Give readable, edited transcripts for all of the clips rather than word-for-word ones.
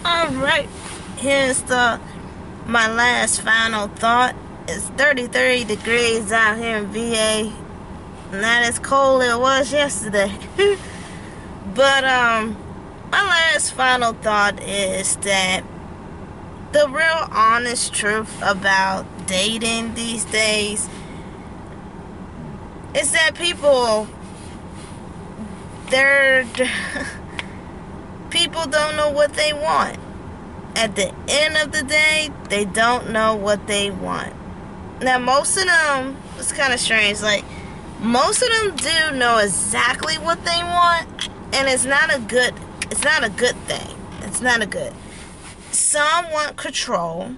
Alright, here's my last final thought. It's 33 degrees out here in VA. Not as cold as it was yesterday. But my last final thought is that the real honest truth about dating these days is that they're people don't know what they want. At the end of the day, they don't know what they want. Now, most of them, it's kind of strange, like, most of them do know exactly what they want, and it's not a good thing. It's not a good. Some want control.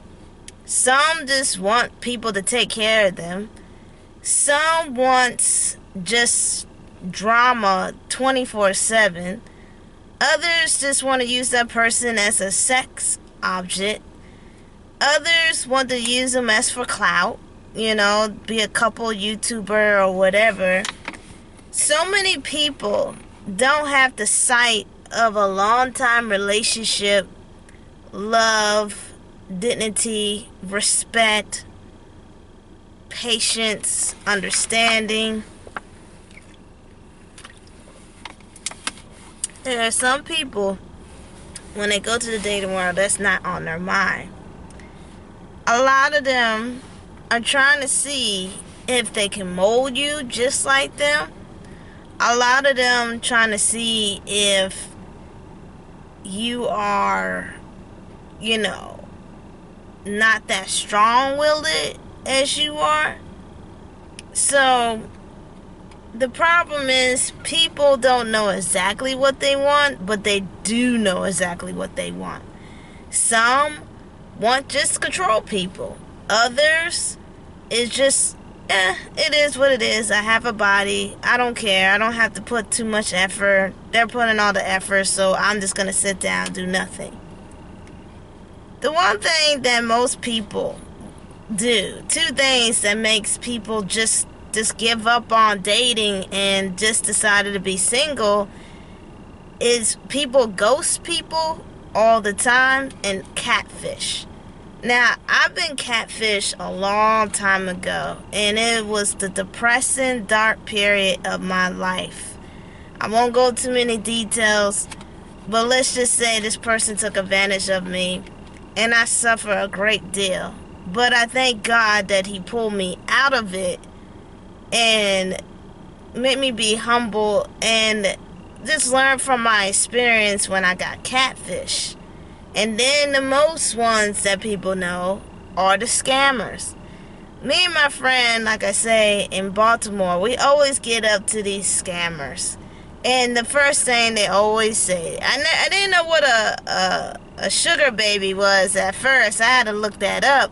Some just want people to take care of them. Some want just drama 24/7. Others just want to use that person as a sex object. Others want to use them as for clout, be a couple YouTuber or whatever. So many people don't have the sight of a long-time relationship, love, dignity, respect, patience, understanding. There are some people, when they go to the dating world, that's not on their mind. A lot of them are trying to see if they can mold you just like them. A lot of them trying to see if you are, not that strong-willed as you are. So the problem is people don't know exactly what they want, but they do know exactly what they want. Some want just to control people. Others is just, it is what it is. I have a body. I don't care. I don't have to put too much effort. They're putting all the effort, so I'm just going to sit down and do nothing. The one thing that most people do, two things that makes people just give up on dating and just decided to be single, is people ghost people all the time and catfish. Now, I've been catfished a long time ago, and it was the depressing, dark period of my life. I won't go too many details, but let's just say this person took advantage of me, and I suffer a great deal. But I thank God that he pulled me out of it and made me be humble and just learn from my experience when I got catfish. And then the most ones that people know are the scammers. Me and my friend, like I say, in Baltimore, we always get up to these scammers. And the first thing they always say, I didn't know what a sugar baby was at first. I had to look that up.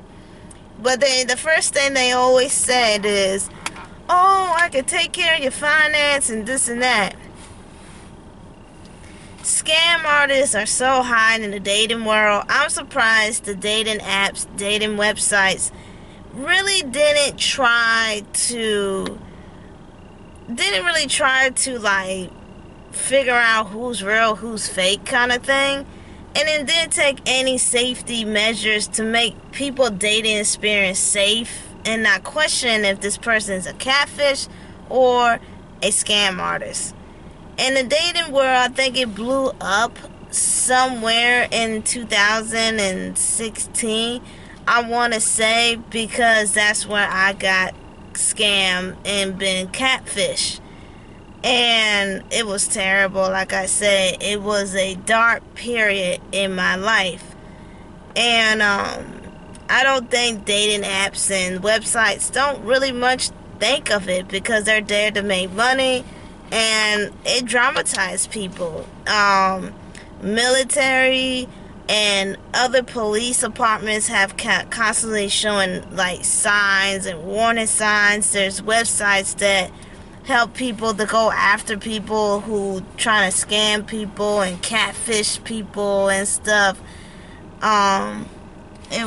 But the first thing they always said is, oh, I can take care of your finance and this and that. Scam artists are so high in the dating world. I'm surprised the dating apps, dating websites really didn't really try to like figure out who's real, who's fake kind of thing. And it didn't take any safety measures to make people dating experience safe and not question if this person is a catfish or a scam artist. In the dating world, I think it blew up somewhere in 2016, I want to say, because that's where I got scammed and been catfished. And it was terrible. Like I said, it was a dark period in my life. And I don't think dating apps and websites don't really much think of it because they're there to make money, and it dramatized people. Military and other police departments have constantly showing like signs and warning signs. There's websites that help people to go after people who trying to scam people and catfish people and stuff. It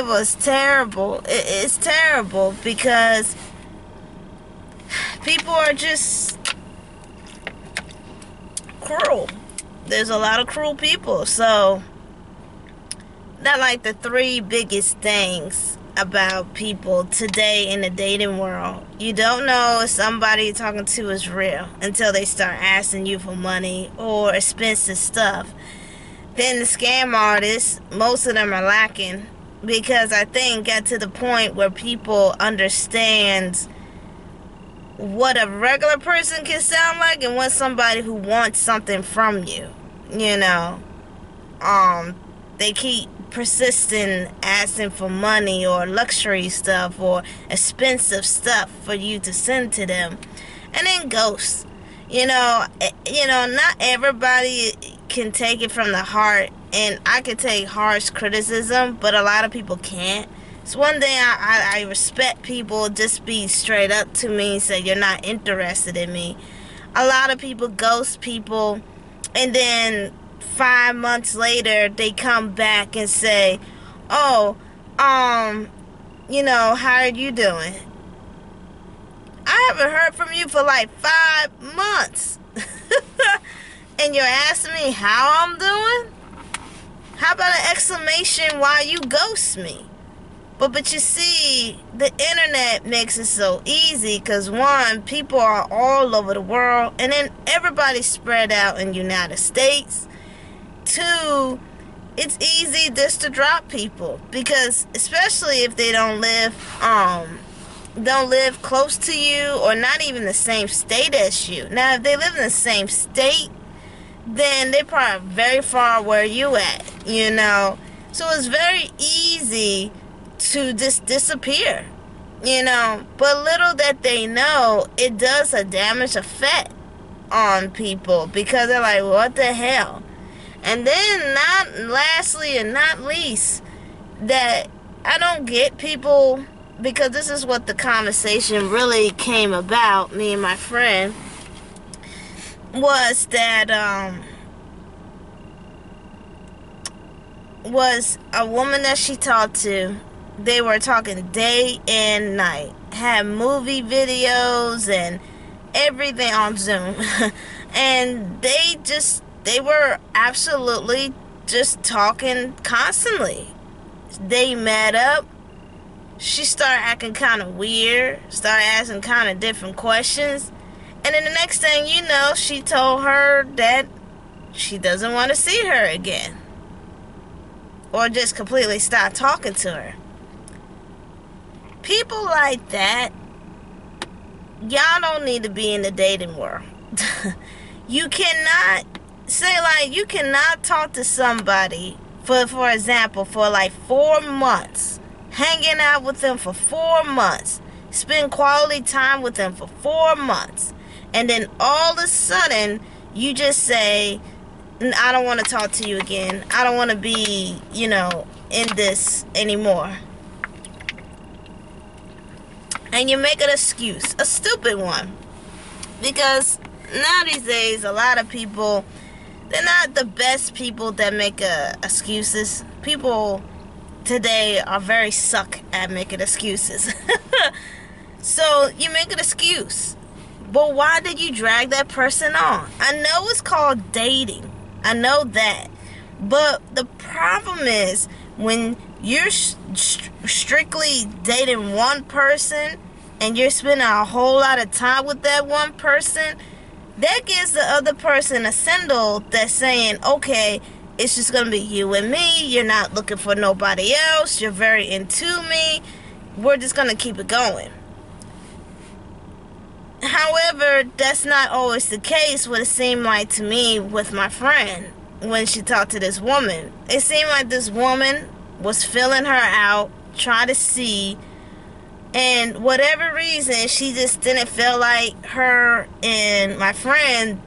was terrible. It's terrible because people are just cruel. There's a lot of cruel people. So that like the three biggest things about people today in the dating world. You don't know if somebody you're talking to is real until they start asking you for money or expensive stuff. Then the scam artists, most of them are lacking, because I think got to the point where people understand what a regular person can sound like and what somebody who wants something from you. You know, they keep persisting asking for money or luxury stuff or expensive stuff for you to send to them, and then ghosts. Not everybody can take it from the heart, and I can take harsh criticism, but a lot of people can't. It's one thing I respect people just be straight up to me and say you're not interested in me. A lot of people ghost people, and then 5 months later they come back and say, "Oh, how are you doing? I haven't heard from you for like 5 months." And you're asking me how I'm doing? How about an exclamation while you ghost me? But you see, the internet makes it so easy because, one, people are all over the world, and then everybody's spread out in the United States. Two, it's easy just to drop people, because especially if they don't live close to you or not even the same state as you. Now, if they live in the same state, then they're probably very far where you at, So it's very easy to just disappear, But little that they know, it does a damage effect on people, because they're like, what the hell? And then, not lastly and not least, that I don't get people, because this is what the conversation really came about, me and my friend, was that was a woman that she talked to. They were talking day and night, had movie videos and everything on Zoom. And they were absolutely just talking constantly. They met up. She started acting kind of weird, started asking kind of different questions. And then the next thing you know, she told her that she doesn't want to see her again. Or just completely stop talking to her. People like that, y'all don't need to be in the dating world. You cannot talk to somebody for example, for like 4 months, hanging out with them for 4 months, spend quality time with them for 4 months, and then all of a sudden you just say, I don't want to talk to you again. I don't want to be, in this anymore. And you make an excuse, a stupid one. Because now these days, a lot of people, they're not the best people that make excuses. People today are very suck at making excuses. So you make an excuse. But why did you drag that person on? I know it's called dating. I know that. But the problem is, when you're strictly dating one person and you're spending a whole lot of time with that one person, that gives the other person a signal that's saying, okay, it's just going to be you and me. You're not looking for nobody else. You're very into me. We're just going to keep it going. However, that's not always the case, what it seemed like to me with my friend when she talked to this woman. It seemed like this woman was filling her out, trying to see, and whatever reason, she just didn't feel like her and my friend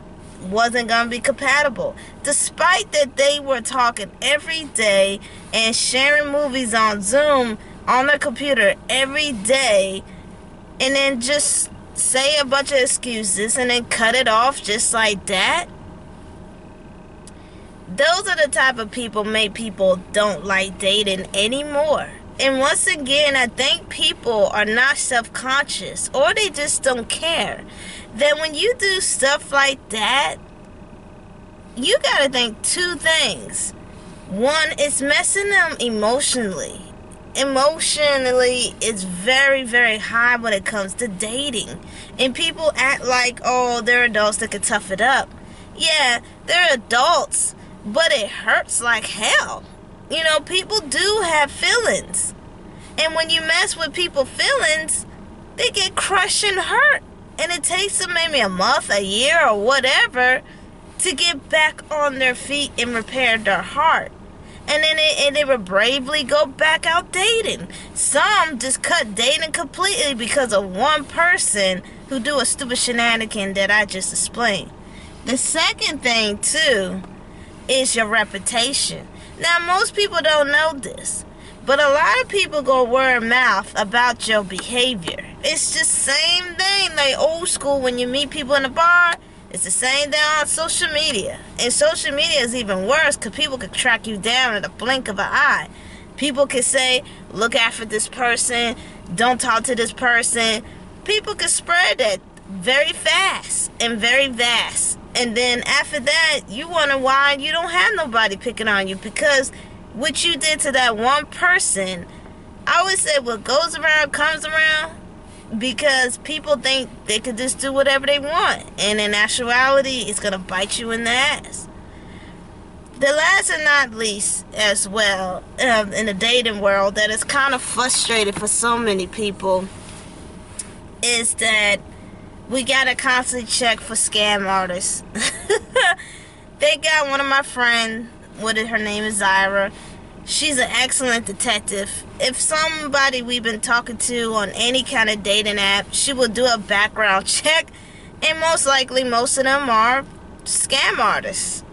wasn't going to be compatible. Despite that they were talking every day and sharing movies on Zoom on their computer every day, and then just say a bunch of excuses and then cut it off just like that. Those are the type of people make people don't like dating anymore. And once again, I think people are not self-conscious, or they just don't care that when you do stuff like that, you gotta think two things. One, it's messing them emotionally. Emotionally, it's very, very high when it comes to dating. And people act like, oh, they're adults that can tough it up. Yeah, they're adults, but it hurts like hell. You know, people do have feelings. And when you mess with people's feelings, they get crushed and hurt. And it takes them maybe a month, a year, or whatever to get back on their feet and repair their heart. And then they would bravely go back out dating. Some just cut dating completely because of one person who do a stupid shenanigan that I just explained. The second thing, too, is your reputation. Now, most people don't know this, but a lot of people go word of mouth about your behavior. It's just same thing, like old school when you meet people in a bar. It's the same thing on social media. And social media is even worse because people can track you down in the blink of an eye. People can say, look after this person, don't talk to this person. People can spread that very fast and very vast. And then after that, you wonder why you don't have nobody picking on you. Because what you did to that one person, I always say what goes around comes around. Because people think they could just do whatever they want. And in actuality, it's going to bite you in the ass. The last and not least, as well, in the dating world, that is kind of frustrated for so many people, is that we got to constantly check for scam artists. They got one of my friends, her name is Zyra. She's an excellent detective. If somebody we've been talking to on any kind of dating app, she will do a background check, and most likely most of them are scam artists.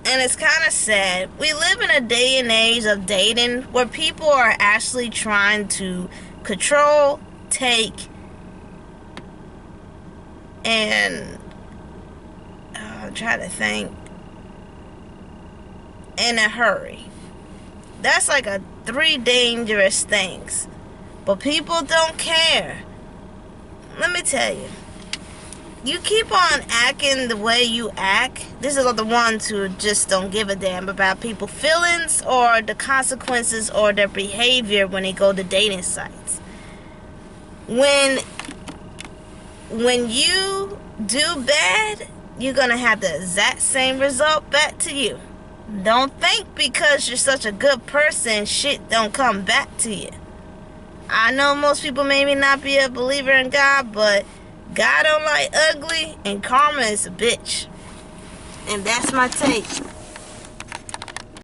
And it's kind of sad. We live in a day and age of dating where people are actually trying to control, take, and I'm trying to think, in a hurry. That's like a 3 dangerous things. But people don't care. Let me tell you. You keep on acting the way you act. This is the ones who just don't give a damn about people's feelings or the consequences or their behavior when they go to dating sites. When you do bad, you're going to have the exact same result back to you. Don't think because you're such a good person, shit don't come back to you. I know most people maybe not be a believer in God, but God don't like ugly, and karma is a bitch. And that's my take.